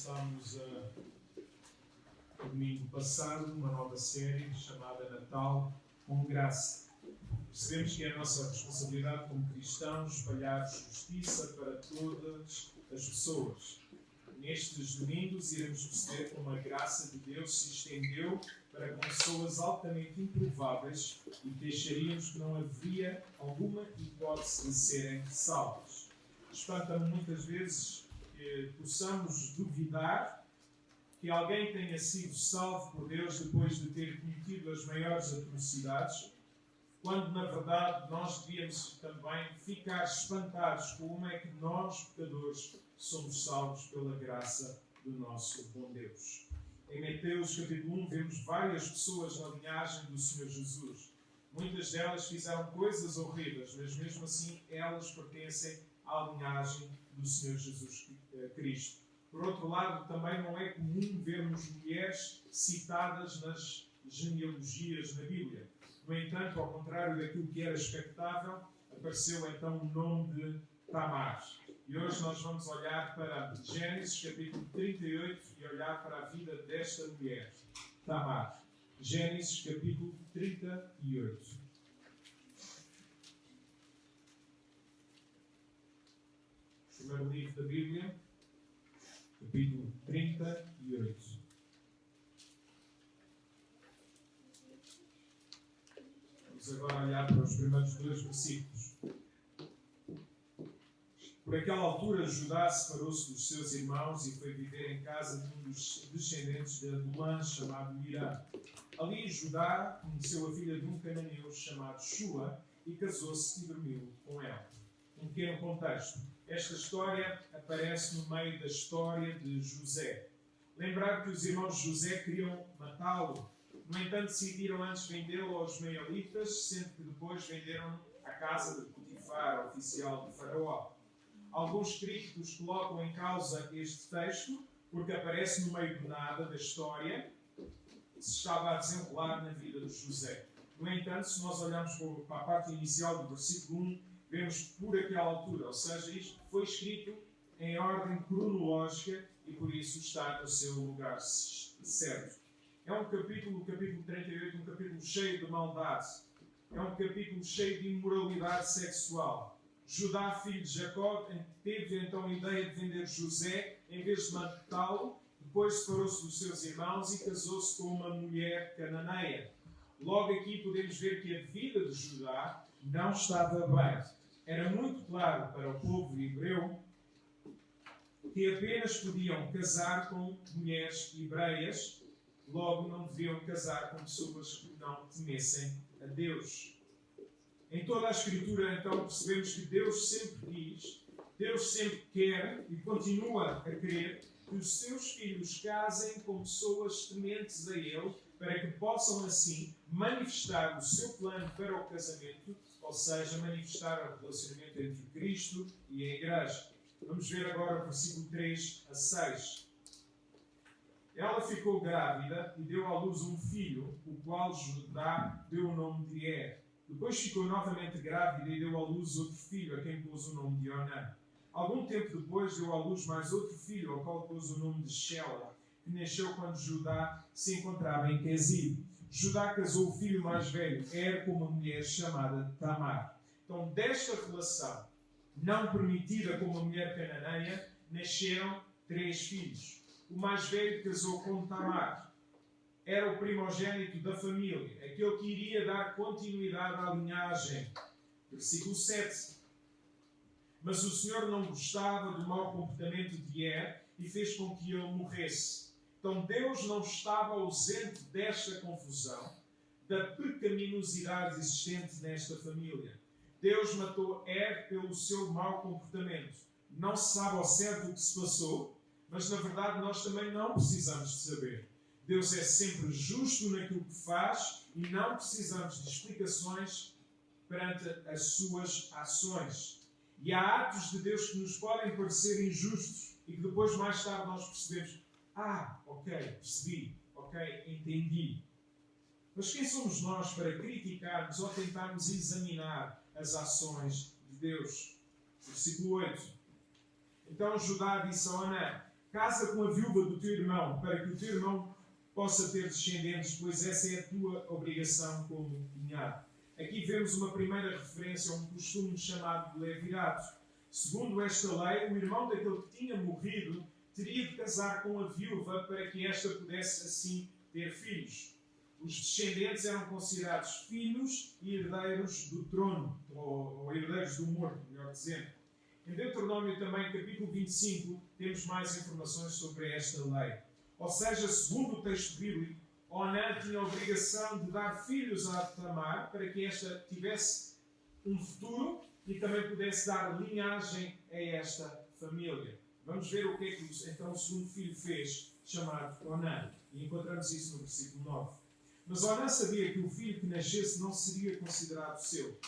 Começámos no domingo passado uma nova série chamada Natal com Graça. Percebemos que é a nossa responsabilidade como cristãos espalhar justiça para todas as pessoas. Nestes domingos iremos perceber como a graça de Deus se estendeu para pessoas altamente improváveis e que acharíamos que não haveria alguma hipótese de serem salvos. Espanta-me muitas vezes que possamos duvidar que alguém tenha sido salvo por Deus depois de ter cometido as maiores atrocidades, quando na verdade nós devíamos também ficar espantados como é que nós, pecadores, somos salvos pela graça do nosso bom Deus. Em Mateus capítulo 1 vemos várias pessoas na linhagem do Senhor Jesus. Muitas delas fizeram coisas horríveis, mas mesmo assim elas pertencem à linhagem do Senhor Jesus Cristo. Por outro lado, também não é comum vermos mulheres citadas nas genealogias na Bíblia. No entanto, ao contrário daquilo que era expectável, apareceu então o nome de Tamar. E hoje nós vamos olhar para Gênesis capítulo 38 e olhar para a vida desta mulher, Tamar. Gênesis capítulo 38. Primeiro livro da Bíblia, capítulo 38. Vamos agora olhar para os primeiros dois versículos. Por aquela altura, Judá separou-se dos seus irmãos e foi viver em casa de um dos descendentes de Adulã, chamado Irã. Ali, Judá conheceu a filha de um cananeu chamado Shua e casou-se e dormiu com ela. Um pequeno contexto. Esta história aparece no meio da história de José. Lembrar que os irmãos de José queriam matá-lo. No entanto, decidiram antes vendê-lo aos ismaelitas, sendo que depois venderam à casa de Potifar, oficial de Faraó. Alguns críticos colocam em causa este texto, porque aparece no meio do nada da história que se estava a desenrolar na vida de José. No entanto, se nós olharmos para a parte inicial do versículo 1, vemos por aquela altura, ou seja, isto foi escrito em ordem cronológica e por isso está no seu lugar certo. É um capítulo, o capítulo 38, um capítulo cheio de maldade. É um capítulo cheio de imoralidade sexual. Judá, filho de Jacó, teve então a ideia de vender José em vez de matá-lo. Depois separou-se dos seus irmãos e casou-se com uma mulher cananeia. Logo aqui podemos ver que a vida de Judá não estava bem. Era muito claro para o povo hebreu que apenas podiam casar com mulheres hebreias, logo não deviam casar com pessoas que não temessem a Deus. Em toda a Escritura, então, percebemos que Deus sempre diz, Deus sempre quer e continua a querer que os seus filhos casem com pessoas tementes a Ele, para que possam assim manifestar o seu plano para o casamento, ou seja, manifestar o relacionamento entre Cristo e a Igreja. Vamos ver agora o versículo 3 a 6. Ela ficou grávida e deu à luz um filho, o qual Judá deu o nome de Er. Depois ficou novamente grávida e deu à luz outro filho, a quem pôs o nome de Onã. Algum tempo depois deu à luz mais outro filho, ao qual pôs o nome de Shela, que nasceu quando Judá se encontrava em Quezib. Judá casou o filho mais velho, Er, com uma mulher chamada Tamar. Então, desta relação não permitida com uma mulher cananeia, nasceram 3 filhos. O mais velho casou com Tamar. Era o primogênito da família, aquele que iria dar continuidade à linhagem. Versículo 7. Mas o Senhor não gostava do mau comportamento de Er e fez com que ele morresse. Então Deus não estava ausente desta confusão, da pecaminosidade existente nesta família. Deus matou Er pelo seu mau comportamento. Não se sabe ao certo o que se passou, mas na verdade nós também não precisamos de saber. Deus é sempre justo naquilo que faz e não precisamos de explicações perante as suas ações. E há atos de Deus que nos podem parecer injustos e que depois, mais tarde, nós percebemos: ok, percebi, ok, entendi. Mas quem somos nós para criticarmos ou tentarmos examinar as ações de Deus? Versículo 8. Então Judá disse a Onã: casa com a viúva do teu irmão, para que o teu irmão possa ter descendentes, pois essa é a tua obrigação como cunhado. Aqui vemos uma primeira referência a um costume chamado de levirato. Segundo esta lei, o irmão daquele que tinha morrido teria de casar com a viúva para que esta pudesse assim ter filhos. Os descendentes eram considerados filhos e herdeiros do trono, ou herdeiros do morto, melhor dizendo. Em Deuteronômio também, capítulo 25, temos mais informações sobre esta lei. Ou seja, segundo o texto bíblico, Onã tinha a obrigação de dar filhos a Tamar para que esta tivesse um futuro e também pudesse dar linhagem a esta família. Vamos ver o que é que então o segundo filho fez, chamado Onã. E encontramos isso no versículo 9. Mas Onã sabia que o filho que nascesse não seria considerado seu.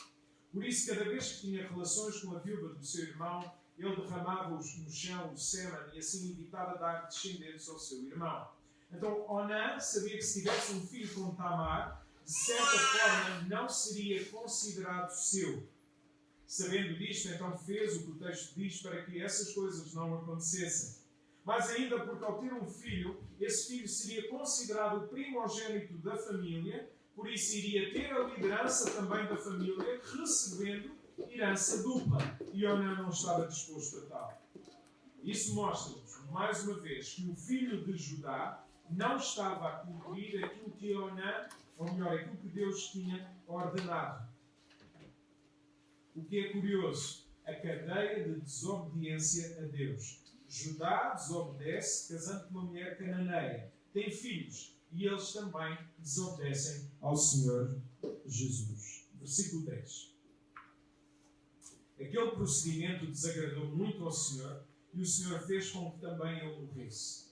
Por isso, cada vez que tinha relações com a viúva do seu irmão, ele derramava-os no chão, o sêmen, e assim evitava dar descendentes ao seu irmão. Então, Onã sabia que se tivesse um filho com Tamar, de certa forma não seria considerado seu. Sabendo disto, então fez o que o texto diz para que essas coisas não acontecessem. Mas ainda porque ao ter um filho, esse filho seria considerado o primogênito da família, por isso iria ter a liderança também da família, recebendo herança dupla. E Onã não estava disposto a tal. Isso mostra-nos, mais uma vez, que o filho de Judá não estava a cumprir aquilo que Onã, ou melhor, aquilo que Deus tinha ordenado. O que é curioso, a cadeia de desobediência a Deus. Judá desobedece casando com uma mulher cananeia. Tem filhos e eles também desobedecem ao Senhor Jesus. Versículo 10. Aquele procedimento desagradou muito ao Senhor e o Senhor fez com que também ele morresse.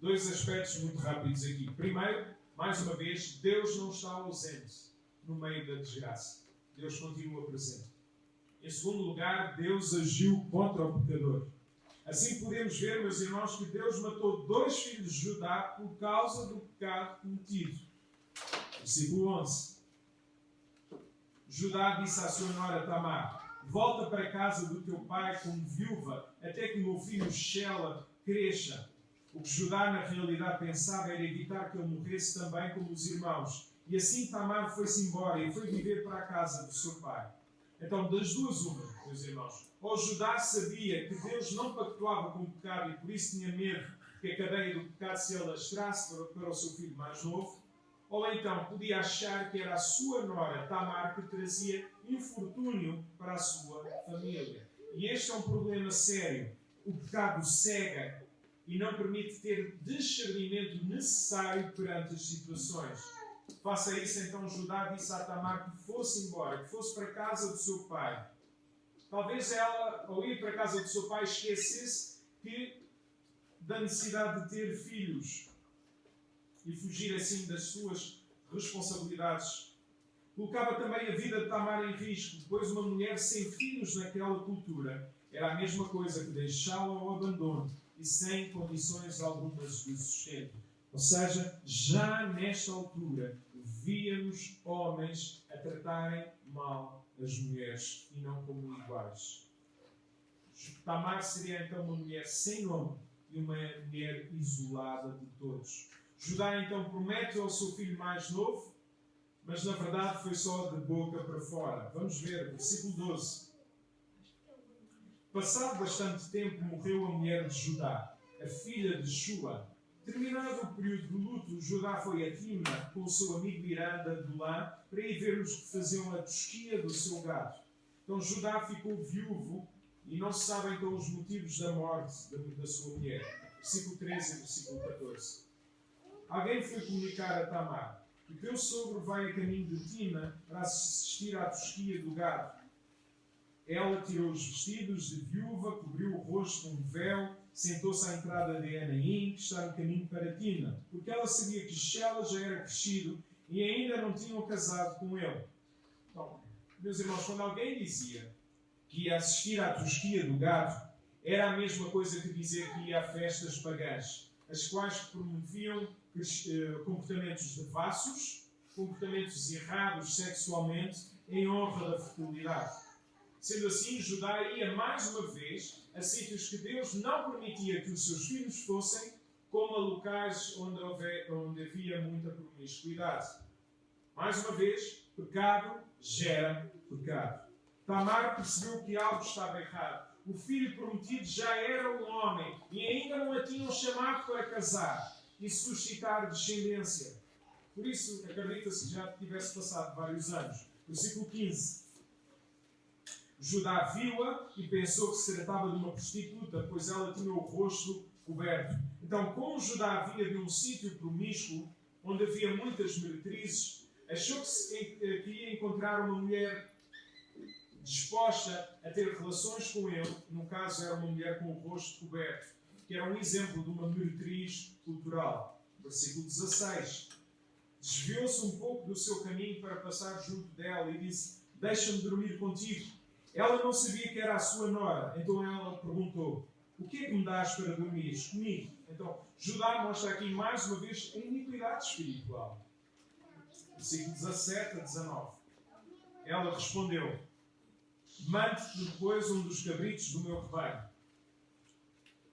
Dois aspectos muito rápidos aqui. Primeiro, mais uma vez, Deus não está ausente no meio da desgraça. Deus continua presente. Em segundo lugar, Deus agiu contra o pecador. Assim podemos ver, meus irmãos, que Deus matou 2 filhos de Judá por causa do pecado cometido. Versículo 11. Judá disse à sua nora Tamar: volta para a casa do teu pai como viúva, até que o meu filho Shela cresça. O que Judá na realidade pensava era evitar que ele morresse também como os irmãos. E assim Tamar foi-se embora e foi viver para a casa do seu pai. Então, das duas uma, meus irmãos. Ou Judá sabia que Deus não pactuava com o pecado e por isso tinha medo que a cadeia do pecado se alastrasse para o seu filho mais novo. Ou então podia achar que era a sua nora, Tamar, que trazia infortúnio para a sua família. E este é um problema sério. O pecado cega e não permite ter discernimento necessário perante as situações. Faça isso, então Judá disse a Tamar que fosse embora, que fosse para a casa do seu pai. Talvez ela, ao ir para a casa do seu pai, esquecesse da necessidade de ter filhos e fugir assim das suas responsabilidades. Colocava também a vida de Tamar em risco, pois uma mulher sem filhos naquela cultura era a mesma coisa que deixá-la ao abandono e sem condições algumas de sustento. Ou seja, já nesta altura, víamos homens a tratarem mal as mulheres e não como iguais. Tamar seria então uma mulher sem nome e uma mulher isolada de todos. Judá então promete ao seu filho mais novo, mas na verdade foi só de boca para fora. Vamos ver, versículo 12. Passado bastante tempo morreu a mulher de Judá, a filha de Shua. Terminado o período de luto, Judá foi a Timna com o seu amigo Irã de Adulã para ir ver os que faziam a tosquia do seu gado. Então Judá ficou viúvo e não se sabem então os motivos da morte da sua mulher. Versículo 13 e versículo 14. Alguém foi comunicar a Tamar: o teu sogro vai a caminho de Timna para assistir à tosquia do gado. Ela tirou os vestidos de viúva, cobriu o rosto com um véu, sentou-se à entrada de Enaim, que está no caminho para Timna, porque ela sabia que Shela já era crescido e ainda não tinham casado com ele. Então, meus irmãos, quando alguém dizia que ia assistir à tosquia do gado, era a mesma coisa que dizer que ia a festas pagãs, as quais promoviam comportamentos devassos, comportamentos errados sexualmente, em honra da fertilidade. Sendo assim, Judá ia mais uma vez a sítios que Deus não permitia que os seus filhos fossem, como a locais onde havia muita promiscuidade. Mais uma vez, pecado gera pecado. Tamar percebeu que algo estava errado. O filho prometido já era um homem e ainda não a tinham chamado para casar e suscitar descendência. Por isso, acredita-se que já tivesse passado vários anos. Versículo 15. Judá viu-a e pensou que se tratava de uma prostituta, pois ela tinha o rosto coberto. Então, como Judá vinha de um sítio promíscuo, onde havia muitas meretrizes, achou que ia encontrar uma mulher disposta a ter relações com ele. No caso, era uma mulher com o rosto coberto, que era um exemplo de uma meretriz cultural. Versículo 16. Desviou-se um pouco do seu caminho para passar junto dela e disse: deixa-me dormir contigo. Ela não sabia que era a sua nora, então ela perguntou: o que é que me dás para dormires comigo? Então, Judá mostra aqui mais uma vez a iniquidade espiritual. Versículo 17 a 19. Ela respondeu: mande-te depois um dos cabritos do meu rebanho.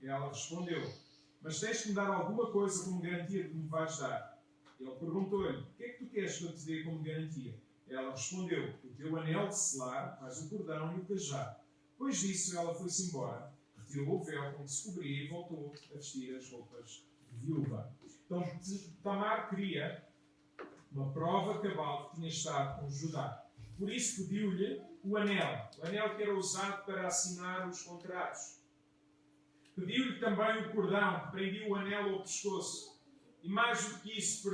Ela respondeu: mas tens que me dar alguma coisa como garantia que me vais dar. Ele perguntou-lhe: o que é que tu queres que eu te dê como garantia? Ela respondeu: o teu anel de selar, mais o cordão e o cajado. Depois disso, ela foi-se embora, retirou o véu com que se cobria e voltou a vestir as roupas de viúva. Então, Tamar queria uma prova cabal que tinha estado com Judá. Por isso pediu-lhe o anel que era usado para assinar os contratos. Pediu-lhe também o cordão que prendia o anel ao pescoço. E mais do que isso,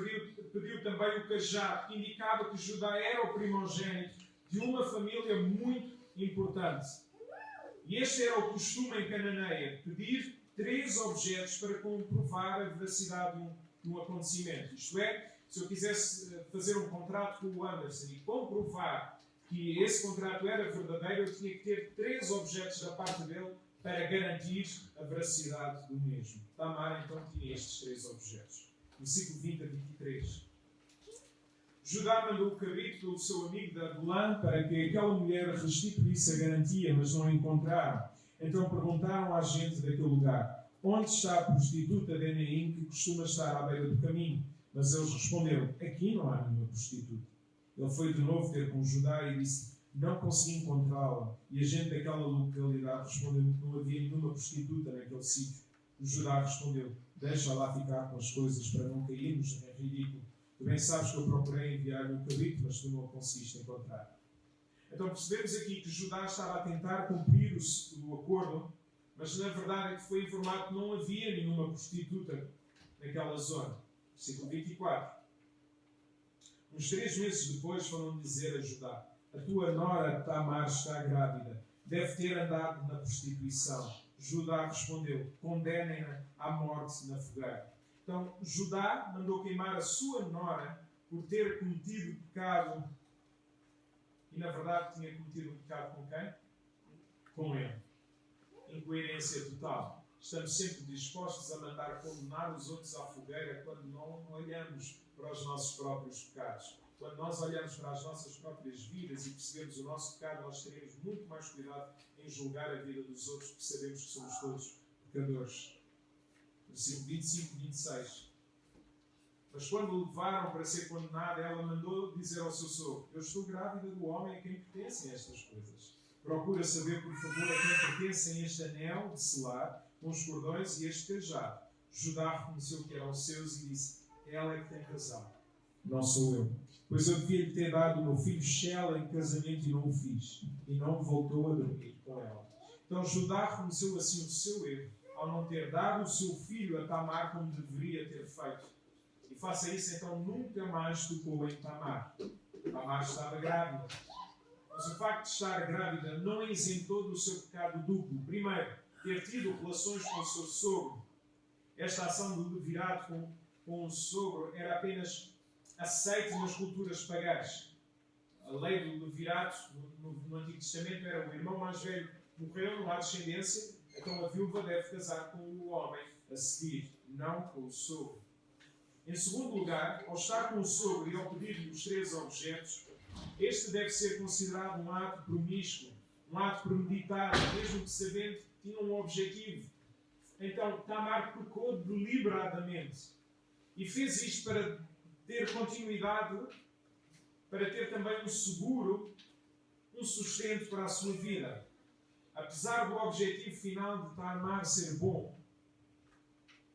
pediu também o cajado, que indicava que Judá era o primogênito de uma família muito importante. E este era o costume em Cananeia, pedir 3 objetos para comprovar a veracidade de um acontecimento. Isto é, se eu quisesse fazer um contrato com o Anderson e comprovar que esse contrato era verdadeiro, eu tinha que ter 3 objetos da parte dele para garantir a veracidade do mesmo. Tamar então tinha estes 3 objetos. Versículo 20 a 23. Judá mandou o cabrito pelo seu amigo de Adulã para que aquela mulher restituísse a garantia, mas não a encontraram. Então perguntaram à gente daquele lugar: onde está a prostituta de Enaim que costuma estar à beira do caminho? Mas eles responderam: aqui não há nenhuma prostituta. Ele foi de novo ter com Judá e disse: não consegui encontrá-la. E a gente daquela localidade respondeu que não havia nenhuma prostituta naquele sítio. O Judá respondeu: deixa lá ficar com as coisas para não cairmos em ridículo. Tu bem sabes que eu procurei enviar-lhe um cabrito, mas tu não a conseguiste encontrar. Então percebemos aqui que Judá estava a tentar cumprir o acordo, mas na verdade é que foi informado que não havia nenhuma prostituta naquela zona. Versículo 24. Uns 3 meses depois foram dizer a Judá: a tua nora Tamar está grávida, deve ter andado na prostituição. Judá respondeu: condenem-na à morte na fogueira. Então, Judá mandou queimar a sua nora por ter cometido pecado. E, na verdade, tinha cometido um pecado com quem? Com ele. Incoerência total. Estamos sempre dispostos a mandar condenar os outros à fogueira quando não olhamos para os nossos próprios pecados. Quando nós olhamos para as nossas próprias vidas e percebemos o nosso pecado, nós teremos muito mais cuidado em julgar a vida dos outros, porque sabemos que somos todos pecadores. Versículo 25 e 26. Mas quando o levaram para ser condenado, ela mandou dizer ao seu sogro: eu estou grávida do homem a quem pertencem estas coisas. Procura saber, por favor, a quem pertencem este anel de selar, com os cordões e este cajado. Judá reconheceu que eram seus e disse: ela é que tem razão, não sou eu. Pois eu devia-lhe ter dado o meu filho Shela em casamento e não o fiz. E não voltou a dormir com ela. Então Judá reconheceu assim o seu erro, ao não ter dado o seu filho a Tamar como deveria ter feito. E faça isso, então nunca mais tocou em Tamar. Tamar estava grávida. Mas o facto de estar grávida não a isentou do seu pecado duplo. Primeiro, ter tido relações com o seu sogro. Esta ação do levirado com o sogro era apenas aceita nas culturas pagãs. A lei do levirato no Antigo Testamento era: o irmão mais velho morreu, não há descendência, então a viúva deve casar com o homem a seguir, não com o sogro. Em segundo lugar, ao estar com o sogro e ao pedir-lhe os 3 objetos, este deve ser considerado um ato promíscuo, um ato premeditado, mesmo que sabendo que tinha um objetivo. Então Tamar pecou deliberadamente e fez isto para ter continuidade, para ter também um seguro, um sustento para a sua vida. Apesar do objetivo final de Tamar ser bom,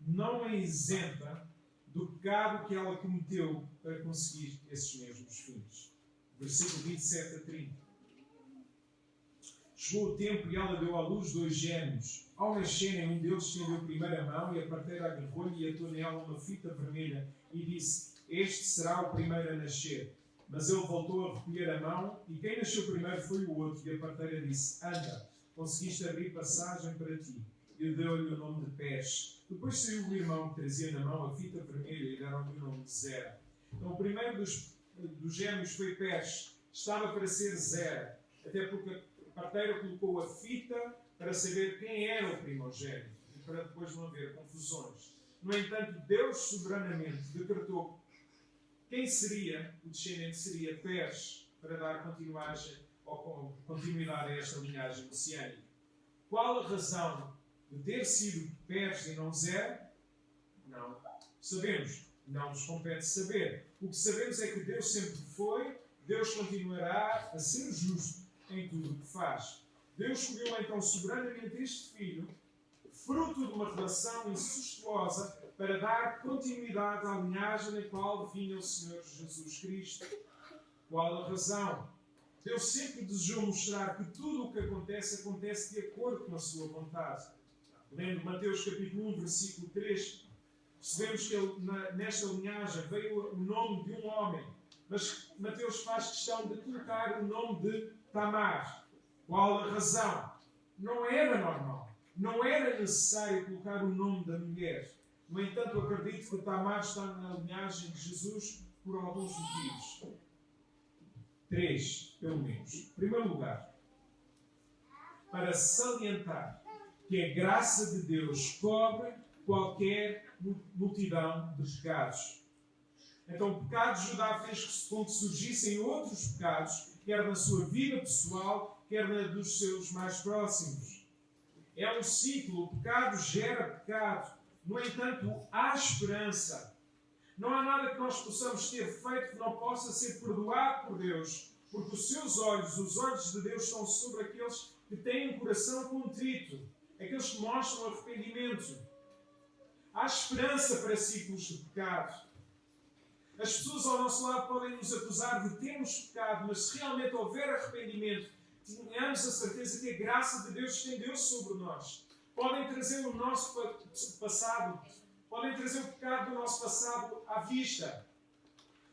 não é isenta do pecado que ela cometeu para conseguir esses mesmos fins. Versículo 27 a 30. Chegou o tempo e ela deu à luz 2 gêmeos. Ao nascerem, um deles estendeu primeiro a mão e a parteira agarrou-lhe e atou nela uma fita vermelha e disse: este será o primeiro a nascer. Mas ele voltou a recolher a mão e quem nasceu primeiro foi o outro. E a parteira disse: anda, conseguiste abrir passagem para ti. E deu-lhe o nome de Pés. Depois saiu o irmão que trazia na mão a fita vermelha e deram-lhe o nome de Zera. Então o primeiro dos gêmeos foi Pés. Estava para ser Zera, até porque a parteira colocou a fita para saber quem era o primogênito e para depois não haver confusões. No entanto, Deus soberanamente decretou quem seria, o descendente seria Pés, para dar continuidade a esta linhagem messiânica. Qual a razão de ter sido Pés e não Zera? Não sabemos. Não nos compete saber. O que sabemos é que Deus sempre foi, Deus continuará a ser justo em tudo o que faz. Deus escolheu então soberanamente este filho, fruto de uma relação incestuosa, para dar continuidade à linhagem na qual vinha o Senhor Jesus Cristo. Qual a razão? Deus sempre desejou mostrar que tudo o que acontece de acordo com a sua vontade. Lendo Mateus capítulo 1, versículo 3, percebemos que nesta linhagem veio o nome de um homem, mas Mateus faz questão de colocar o nome de Tamar. Qual a razão? Não era normal, não era necessário colocar o nome da mulher. No entanto, acredito que Tamar está na linhagem de Jesus por alguns motivos. 3, pelo menos. Em primeiro lugar, para salientar que a graça de Deus cobre qualquer multidão de pecados. Então, o pecado de Judá fez com que surgissem outros pecados, quer na sua vida pessoal, quer na dos seus mais próximos. É um ciclo, o pecado gera pecado. No entanto, há esperança. Não há nada que nós possamos ter feito que não possa ser perdoado por Deus, porque os seus olhos, os olhos de Deus, são sobre aqueles que têm um coração contrito, aqueles que mostram arrependimento. Há esperança para ciclos de pecado. As pessoas ao nosso lado podem nos acusar de termos pecado, mas se realmente houver arrependimento, tenhamos a certeza que a graça de Deus estendeu sobre nós. Podem trazer o nosso passado, podem trazer o pecado do nosso passado à vista.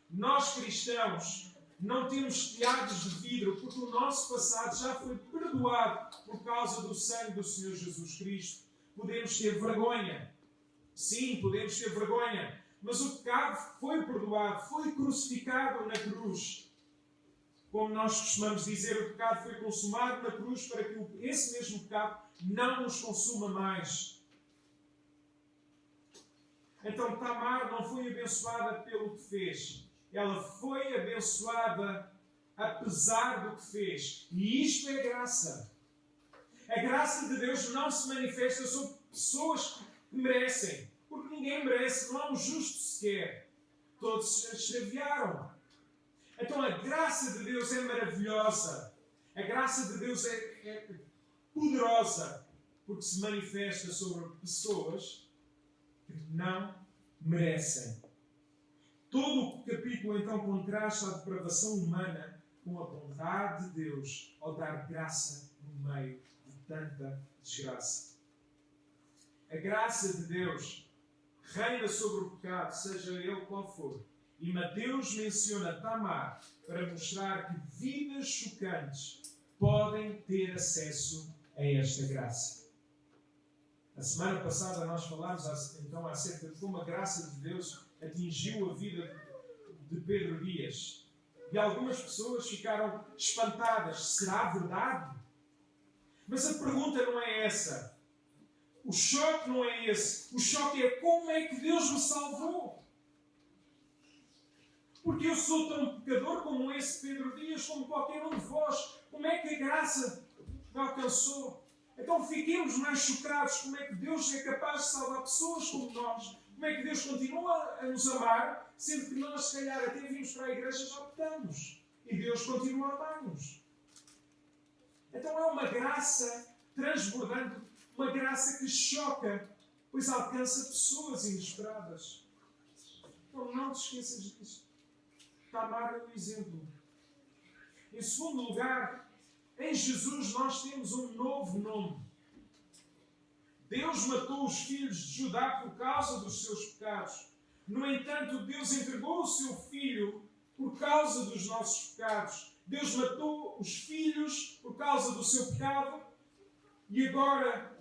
Nós cristãos não temos telhados de vidro, porque o nosso passado já foi perdoado por causa do sangue do Senhor Jesus Cristo. Podemos ter vergonha. Sim, podemos ter vergonha. Mas o pecado foi perdoado, foi crucificado na cruz. Como nós costumamos dizer, o pecado foi consumado na cruz para que esse mesmo pecado não nos consuma mais. Então Tamar não foi abençoada pelo que fez. Ela foi abençoada apesar do que fez. E isto é graça. A graça de Deus não se manifesta sobre pessoas que merecem. Porque ninguém merece, não há um justo sequer. Todos se extraviaram. Então a graça de Deus é maravilhosa. A graça de Deus é poderosa. Porque se manifesta sobre pessoas que não merecem. Todo o capítulo então contrasta a depravação humana com a bondade de Deus ao dar graça no meio de tanta desgraça. A graça de Deus reina sobre o pecado, seja ele qual for. E Mateus menciona Tamar para mostrar que vidas chocantes podem ter acesso a esta graça. A semana passada nós falámos então acerca de como a graça de Deus atingiu a vida de Pedro Dias. E algumas pessoas ficaram espantadas. Será verdade? Mas a pergunta não é essa. O choque não é esse. O choque é como é que Deus me salvou. Porque eu sou tão pecador como esse Pedro Dias, como qualquer um de vós. Como é que a graça me alcançou. Então fiquemos mais chocados como é que Deus é capaz de salvar pessoas como nós, como é que Deus continua a nos amar, sendo que nós, se calhar, até vimos para a igreja já optamos. E Deus continua a amar-nos. Então é uma graça transbordante, uma graça que choca, pois alcança pessoas inesperadas. Então não te esqueças disto. Tamar é um exemplo. Em segundo lugar, em Jesus nós temos um novo nome. Deus matou os filhos de Judá por causa dos seus pecados. No entanto, Deus entregou o seu Filho por causa dos nossos pecados. Deus matou os filhos por causa do seu pecado e agora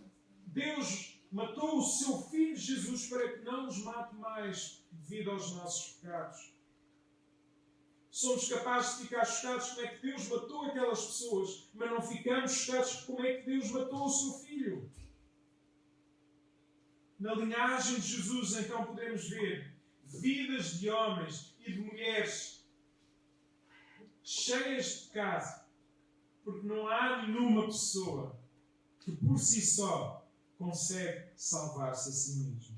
Deus matou o seu Filho Jesus para que não nos mate mais devido aos nossos pecados. Somos capazes de ficar chocados como é que Deus matou aquelas pessoas, mas não ficamos chocados como é que Deus matou o seu Filho. Na linhagem de Jesus, então, podemos ver vidas de homens e de mulheres cheias de pecado, porque não há nenhuma pessoa que por si só consegue salvar-se a si mesmo.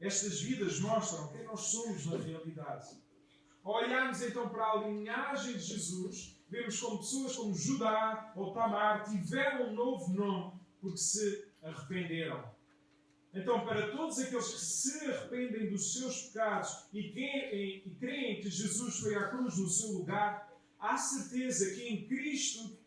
Estas vidas mostram quem nós somos na realidade. Ao olharmos então para a linhagem de Jesus, vemos como pessoas como Judá ou Tamar tiveram um novo nome porque se arrependeram. Então, para todos aqueles que se arrependem dos seus pecados e creem que Jesus foi à cruz no seu lugar, há certeza que em Cristo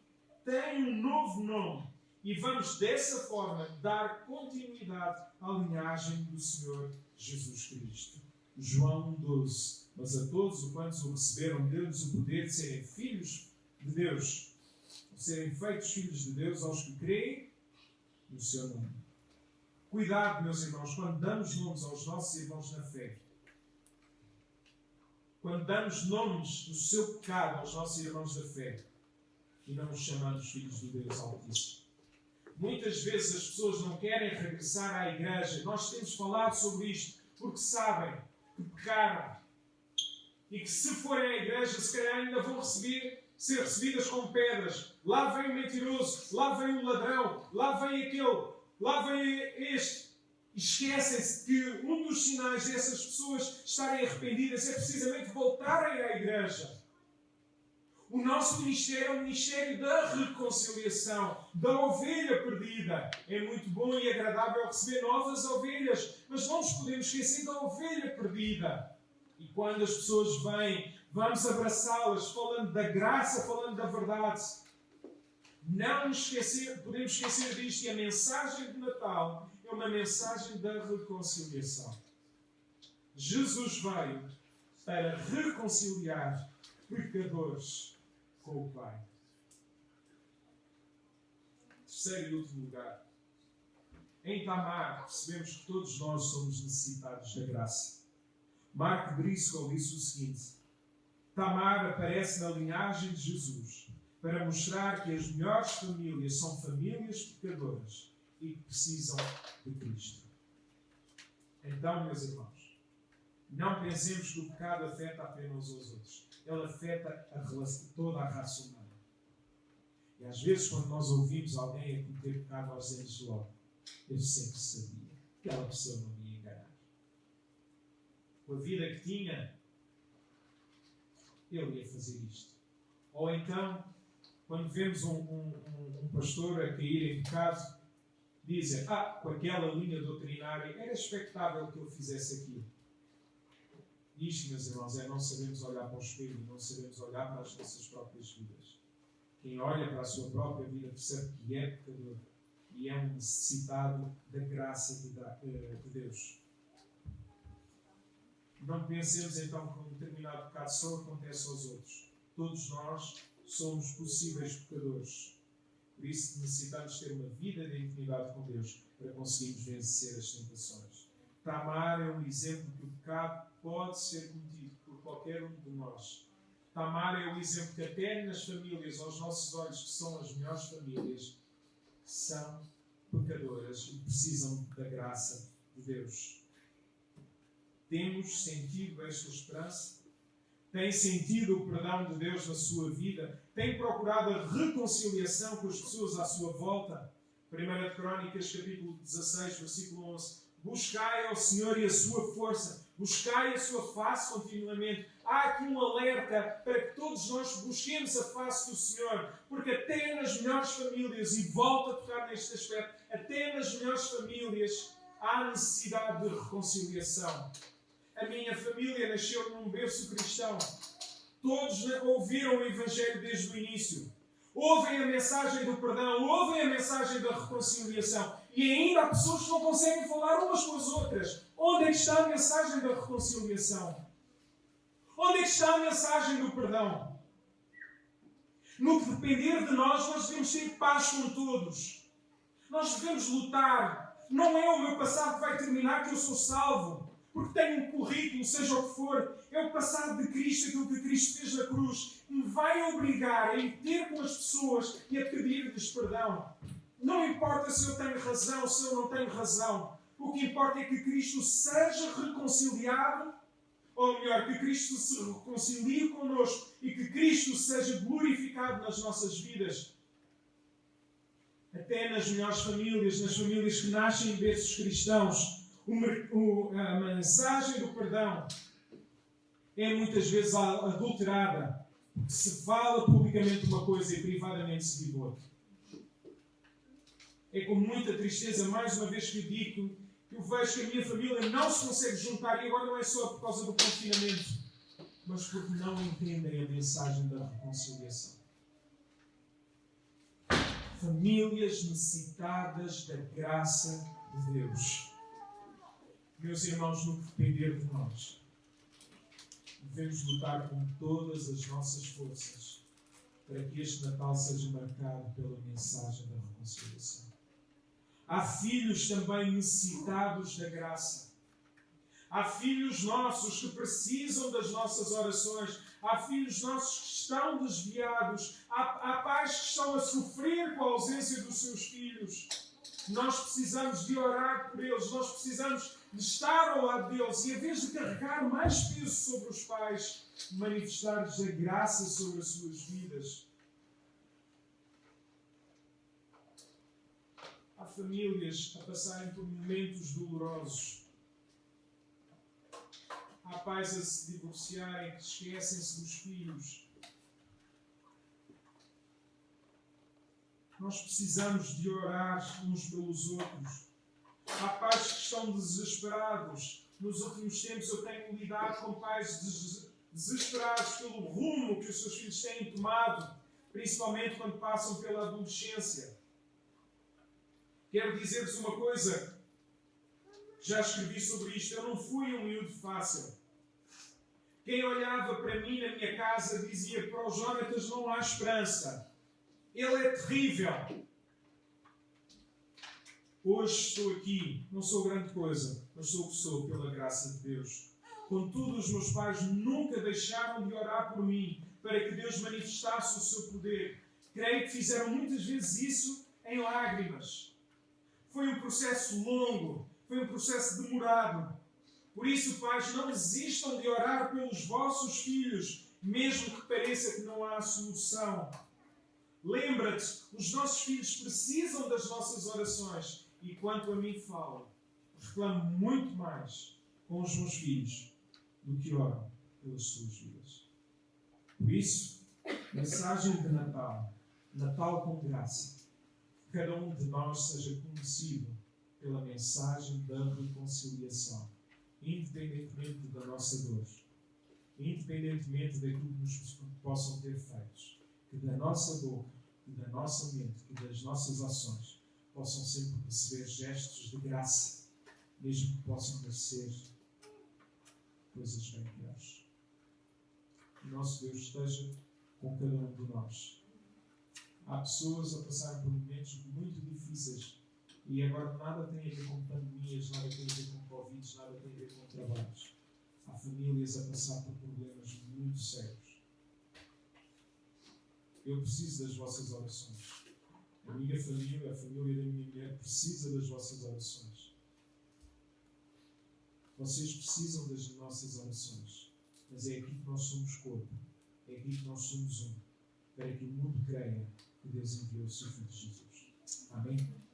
tem um novo nome. E vamos dessa forma dar continuidade à linhagem do Senhor Jesus Cristo. João 1,12. Mas a todos quantos o receberam, deu-lhes o poder de serem filhos de Deus, de serem feitos filhos de Deus aos que creem no seu nome. Cuidado, meus irmãos, quando damos nomes aos nossos irmãos na fé, quando damos nomes do seu pecado aos nossos irmãos da fé e não os chamamos filhos de Deus Altíssimo. Muitas vezes as pessoas não querem regressar à igreja. Nós temos falado sobre isto porque sabem que pecaram e que se forem à igreja se calhar ainda vão ser recebidas com pedras. Lá vem o mentiroso, lá vem o ladrão, lá vem aquele, lá vem este. E esquecem-se que um dos sinais dessas pessoas estarem arrependidas é precisamente voltarem à igreja. O nosso ministério é o ministério da reconciliação, da ovelha perdida. É muito bom e agradável receber novas ovelhas, mas não nos podemos esquecer da ovelha perdida. E quando as pessoas vêm, vamos abraçá-las, falando da graça, falando da verdade. Não podemos esquecer disto, e a mensagem de Natal é uma mensagem da reconciliação. Jesus veio para reconciliar pecadores com o Pai. Terceiro e último lugar. Em Tamar, percebemos que todos nós somos necessitados da graça. Mark Driscoll disse o seguinte: Tamar aparece na linhagem de Jesus para mostrar que as melhores famílias são famílias pecadoras e que precisam de Cristo. Então, meus irmãos, não pensemos que o pecado afeta apenas os outros. Ele afeta toda a raça humana. E às vezes, quando nós ouvimos alguém a cometer pecado, nós dizemos logo: eu sempre sabia que aquela pessoa não me ia enganar. Com a vida que tinha, ele ia fazer isto. Ou então, quando vemos um pastor a cair em pecado, dizem: com aquela linha doutrinária era expectável que ele fizesse aquilo. Isto, meus irmãos, é não sabemos olhar para o espelho, não sabemos olhar para as nossas próprias vidas. Quem olha para a sua própria vida percebe que é pecador e é um necessitado da graça de Deus. Não pensemos então que um determinado pecado só acontece aos outros. Todos nós somos possíveis pecadores. Por isso necessitamos ter uma vida de intimidade com Deus para conseguirmos vencer as tentações. Tamar é um exemplo que o pecado pode ser cometido por qualquer um de nós. Tamar é um exemplo que até nas famílias, aos nossos olhos, que são as melhores famílias, são pecadoras e precisam da graça de Deus. Temos sentido esta esperança? Tem sentido o perdão de Deus na sua vida? Tem procurado a reconciliação com as pessoas à sua volta? 1 Crónicas, capítulo 16, versículo 11. Buscai ao Senhor e a sua força. Buscai a sua face continuamente. Há aqui um alerta para que todos nós busquemos a face do Senhor. Porque até nas melhores famílias, e volto a tocar neste aspecto, até nas melhores famílias há necessidade de reconciliação. A minha família nasceu num berço cristão. Todos ouviram o Evangelho desde o início. Ouvem a mensagem do perdão, ouvem a mensagem da reconciliação. E ainda há pessoas que não conseguem falar umas com as outras. Onde é que está a mensagem da reconciliação? Onde é que está a mensagem do perdão? No que depender de nós devemos ter paz com todos. Nós devemos lutar. Não é o meu passado que vai terminar que eu sou salvo. Porque tenho um currículo, seja o que for. É o passado de Cristo, aquilo que Cristo fez na cruz, que me vai obrigar a ir ter com as pessoas e a pedir-lhes perdão. Não importa se eu tenho razão ou se eu não tenho razão. O que importa é que Cristo seja reconciliado, ou melhor, que Cristo se reconcilie connosco e que Cristo seja glorificado nas nossas vidas. Até nas melhores famílias, nas famílias que nascem em berços cristãos, a mensagem do perdão é muitas vezes adulterada, porque se fala publicamente uma coisa e privadamente se vive outra. É com muita tristeza, mais uma vez que eu digo, que eu vejo que a minha família não se consegue juntar, e agora não é só por causa do confinamento, mas porque não entendem a mensagem da reconciliação. Famílias necessitadas da graça de Deus. Meus irmãos, no que depender de nós, devemos lutar com todas as nossas forças para que este Natal seja marcado pela mensagem da reconciliação. Há filhos também necessitados da graça. Há filhos nossos que precisam das nossas orações. Há filhos nossos que estão desviados. Há pais que estão a sofrer com a ausência dos seus filhos. Nós precisamos de orar por eles. Nós precisamos de estar ao lado deles. E, em vez de carregar mais peso sobre os pais, manifestar-lhes a graça sobre as suas vidas. Há famílias a passarem por momentos dolorosos. Há pais a se divorciarem que esquecem-se dos filhos. Nós precisamos de orar uns pelos outros. Há pais que estão desesperados. Nos últimos tempos eu tenho lidado com pais desesperados pelo rumo que os seus filhos têm tomado, principalmente quando passam pela adolescência. Quero dizer-vos uma coisa, já escrevi sobre isto, eu não fui um miúdo fácil. Quem olhava para mim na minha casa dizia: para o Jonatas não há esperança. Ele é terrível. Hoje estou aqui, não sou grande coisa, mas sou o que sou pela graça de Deus. Contudo, os meus pais nunca deixaram de orar por mim, para que Deus manifestasse o seu poder. Creio que fizeram muitas vezes isso em lágrimas. Foi um processo longo, foi um processo demorado. Por isso, pais, não desistam de orar pelos vossos filhos, mesmo que pareça que não há solução. Lembra-te, os nossos filhos precisam das nossas orações. E quanto a mim falo, reclamo muito mais com os meus filhos do que oram pelas suas vidas. Por isso, mensagem de Natal, Natal com graça. Cada um de nós seja conhecido pela mensagem da reconciliação, independentemente da nossa dor, independentemente daquilo que nos possam ter feito, que da nossa boca, que da nossa mente, que das nossas ações possam sempre receber gestos de graça, mesmo que possam parecer coisas bem piores. Que o nosso Deus esteja com cada um de nós. Há pessoas a passar por momentos muito difíceis e agora nada tem a ver com pandemias, nada tem a ver com Covid, nada tem a ver com trabalhos. Há famílias a passar por problemas muito sérios. Eu preciso das vossas orações. A minha família, a família da minha mulher precisa das vossas orações. Vocês precisam das nossas orações. mas é aqui que nós somos corpo, é aqui que nós somos um, para que o mundo creia que Deus enviou o seu Filho Jesus. Amém?